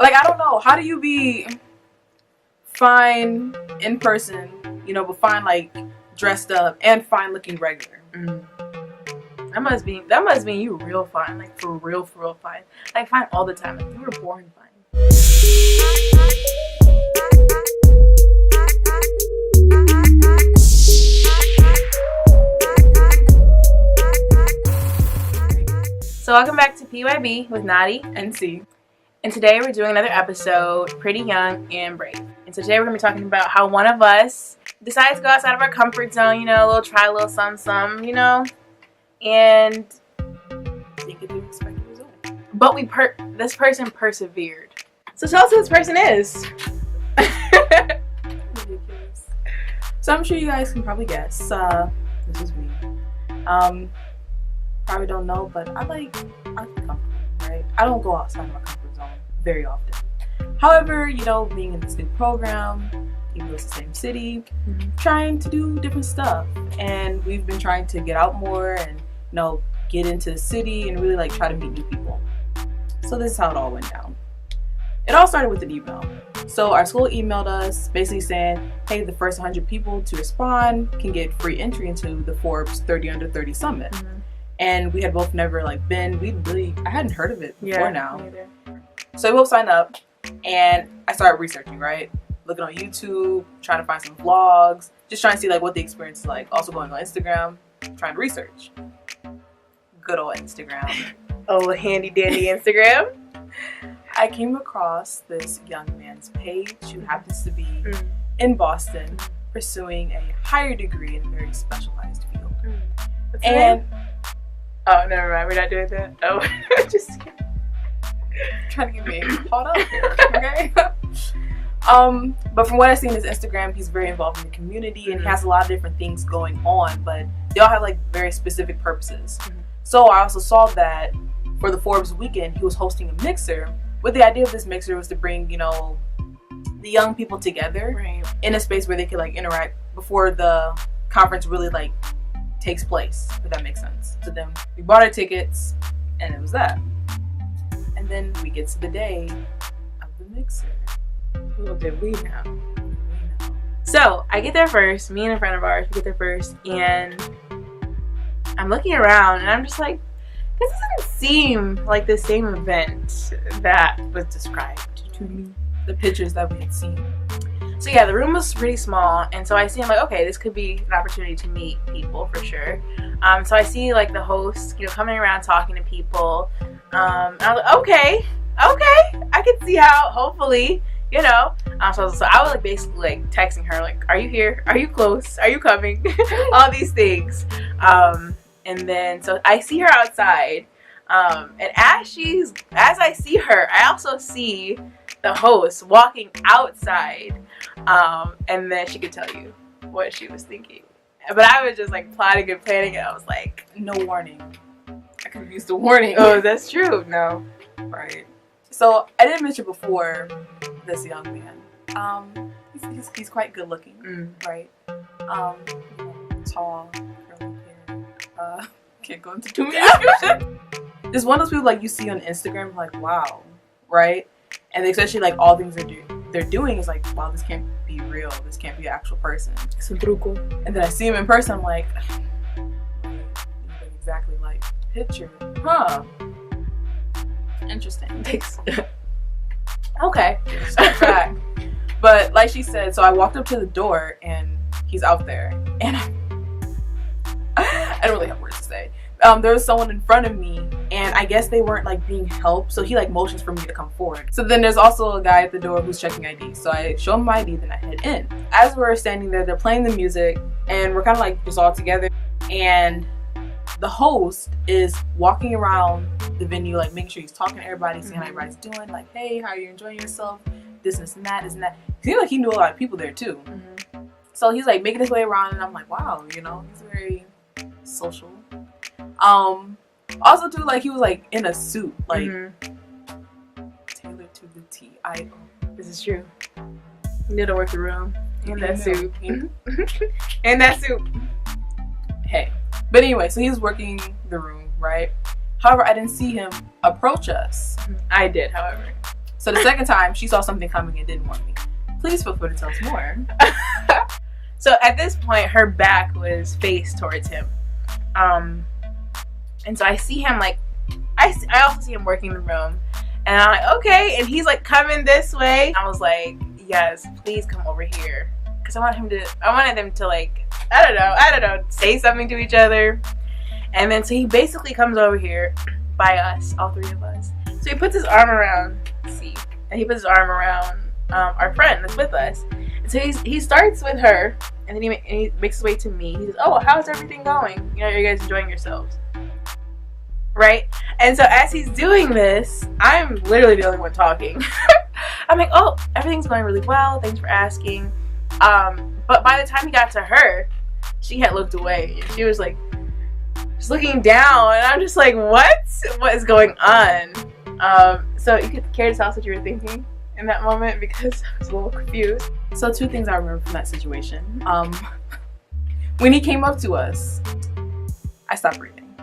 Like, I don't know. How do you be fine in person, you know, but fine, like, dressed up and fine looking regular? That must mean you real fine. Like, for real fine. Like, fine all the time. Like, you were born fine. So welcome back to PYB with Nadi&Ci. And today we're doing another episode, Pretty Young and Brave. And so today we're going to be talking about how one of us decides to go outside of our comfort zone, you know, try a little some, you know, and Think of the expected result. but this person persevered. So tell us who this person is. Ridiculous. So I'm sure you guys can probably guess. This is me. Probably don't know, but I like comfort, right? I don't go outside of my comfort zone very often. However, you know, being in this new program, even though it's the same city, trying to do different stuff, and we've been trying to get out more and, you know, get into the city and really like try to meet new people. So this is how it all went down. It all started with an email. So our school emailed us basically saying, hey, the first 100 people to respond can get free entry into the Forbes 30 Under 30 Summit. And we had both never like been, I hadn't heard of it before now. So we both signed up and I started researching, right? Looking on YouTube, trying to find some vlogs, just trying to see like what the experience is like. Also going on Instagram, trying to research. Good old Instagram. Oh, handy dandy Instagram. I came across this young man's page who happens to be in Boston pursuing a higher degree in a very specialized field. And oh, never mind. We're not doing that. Oh, just kidding. Trying to get me caught up here, okay? But from what I've seen his Instagram, he's very involved in the community and he has a lot of different things going on, but they all have like very specific purposes. So I also saw that for the Forbes weekend, he was hosting a mixer. With the idea of this mixer was to bring, you know, the young people together in a space where they could like interact before the conference really like takes place, if that makes sense. So then we bought our tickets and it was that. And then we get to the day of the mixer. Little did we know. So I get there first, me and a friend of ours, we get there first, and I'm looking around and I'm just like, this doesn't seem like the same event that was described to me. The pictures that we had seen. So yeah, the room was pretty small, and so I see, I'm like, okay, this could be an opportunity to meet people for sure. So I see like the host, you know, coming around talking to people. I was like, okay, I can see how, hopefully, you know. So I was like basically like texting her, like, are you here? Are you close? Are you coming? All these things. And then so I see her outside, and as I see her, I also see the host walking outside, and then she could tell you what she was thinking. But I was just like plotting and planning, and I was like, no warning. I could have used a warning. Oh, that's true. No. Right. So I didn't mention before this young man. He's quite good looking, right? Tall, curly hair. Can't go into too many descriptions. There's one of those people like you see on Instagram, like wow, right? And especially like all things they're doing is like, wow, this can't be real. This can't be an actual person. It's a truco. And then I see him in person, I'm like, exactly like picture, huh? Interesting. Thanks. Okay, step back. But like she said, so I walked up to the door and he's out there, and I don't really have words to say. There was someone in front of me, and I guess they weren't like being helped, so he like motions for me to come forward. So then there's also a guy at the door who's checking ID. So I show him my ID, then I head in. As we're standing there, they're playing the music, and we're kind of like just all together. And the host is walking around the venue, like making sure he's talking to everybody, seeing how everybody's doing, like, hey, how are you enjoying yourself? This and that, this and that. It seemed like he knew a lot of people there too. So he's like making his way around, and I'm like, wow, you know, he's very social. Also too, like he was like in a suit, like tailored to the T. This is true. You need to work the room in that suit. In that suit. Hey, but anyway, so he was working the room, right? However, I didn't see him approach us. I did, however. So the second time, she saw something coming and didn't want me. Please feel free to tell us more. So at this point, her back was faced towards him. And so I see him like, I also see him working the room. And I'm like, okay. And he's like coming this way. I was like, yes, please come over here. Because I wanted them to like, I don't know, say something to each other. And then so he basically comes over here by us, all three of us. So he puts his arm around C, and he puts his arm around our friend that's with us. And so he starts with her, and then he makes his way to me. He says, oh, how's everything going? You know, are you guys enjoying yourselves? Right? And so as he's doing this, I'm literally the only one talking. I'm like, oh, everything's going really well. Thanks for asking. But by the time he got to her, she had looked away. She was like, just looking down, and I'm just like, what? What is going on? So you could care to tell us what you were thinking in that moment, because I was a little confused. So 2 things I remember from that situation. When he came up to us, I stopped breathing.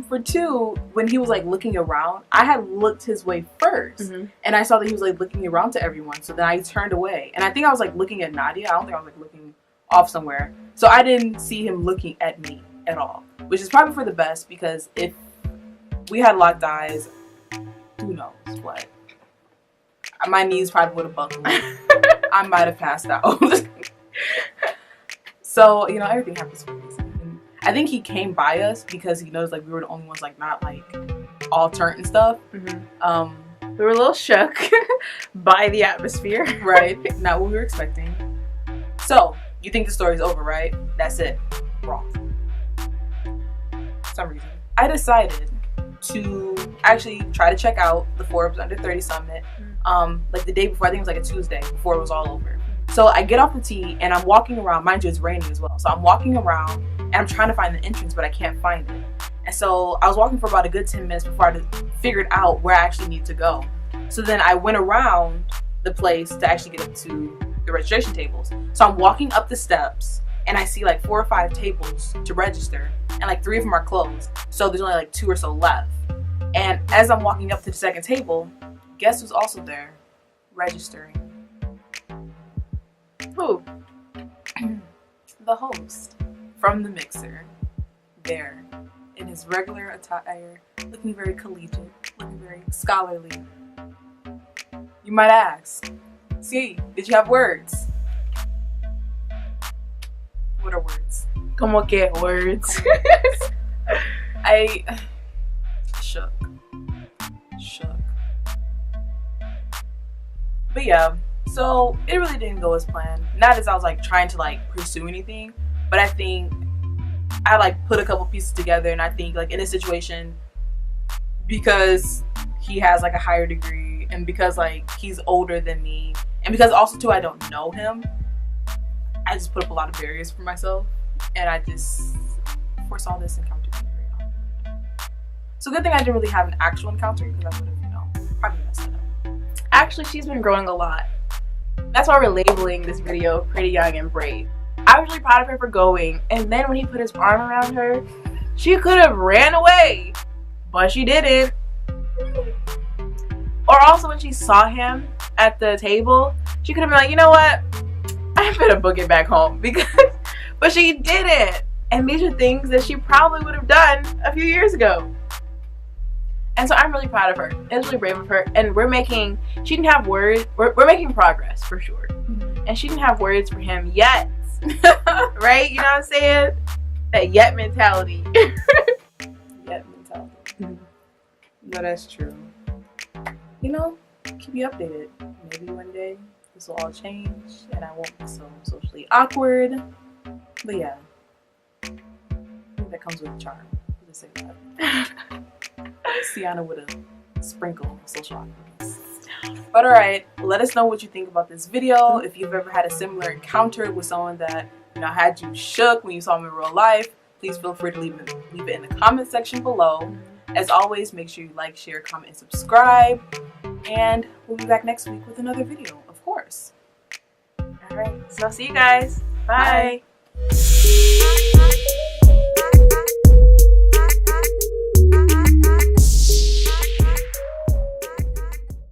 For 2, when he was like looking around, I had looked his way first, and I saw that he was like looking around to everyone. So then I turned away, and I think I was like looking at Nadia. I don't think I was like looking off somewhere. So I didn't see him looking at me at all, which is probably for the best, because if we had locked eyes, who knows what? My knees probably would have buckled. I might have passed out. So, you know, everything happens for a reason. And I think he came by us because he knows like we were the only ones like not like all turned and stuff. We were a little shook by the atmosphere. Right. Not what we were expecting. So, you think the story's over, right? That's it. Wrong. For some reason. I decided to actually try to check out the Forbes Under 30 Summit like the day before. I think it was like a Tuesday before it was all over. So I get off the tee and I'm walking around. Mind you, it's raining as well. So I'm walking around and I'm trying to find the entrance, but I can't find it. And so I was walking for about a good 10 minutes before I figured out where I actually need to go. So then I went around the place to actually get up to the registration tables. So I'm walking up the steps and I see like 4 or 5 tables to register, and like 3 of them are closed. So there's only like 2 or so left. And as I'm walking up to the second table, guess who's also there registering? Who? The host from the mixer, there in his regular attire, looking very collegiate, looking very scholarly. You might ask, see, did you have words? What are words? Como que words? I shook. But yeah, so it really didn't go as planned. Not as I was like trying to like pursue anything, but I think I like put a couple pieces together, and I think like in this situation, because he has like a higher degree, and because like he's older than me, and because also too I don't know him, I just put up a lot of barriers for myself, and I just foresaw this encounter being very awkward. So good thing I didn't really have an actual encounter, because I would have, you know, probably messed it up. Actually, she's been growing a lot. That's why we're labeling this video Pretty Young and Brave. I was really proud of her for going, and then when he put his arm around her, she could have ran away, but she didn't. Or also when she saw him at the table, she could have been like, you know what? I better book it back home, but she didn't. And these are things that she probably would have done a few years ago. And so I'm really proud of her. It's really brave of her. And she didn't have words. We're making progress for sure. And she didn't have words for him yet. Right? You know what I'm saying? That yet mentality. Yet mentality. No, that's true. You know, keep you updated. Maybe one day this will all change and I won't be so socially awkward. But yeah, I think that comes with a charm. Let's say that. Sienna with a sprinkle of social awkwardness. But alright, let us know what you think about this video. If you've ever had a similar encounter with someone that, you know, had you shook when you saw them in real life, please feel free to leave it in the comment section below. As always, make sure you like, share, comment, and subscribe. And we'll be back next week with another video, of course. Alright, so I'll see you guys. Bye. Bye.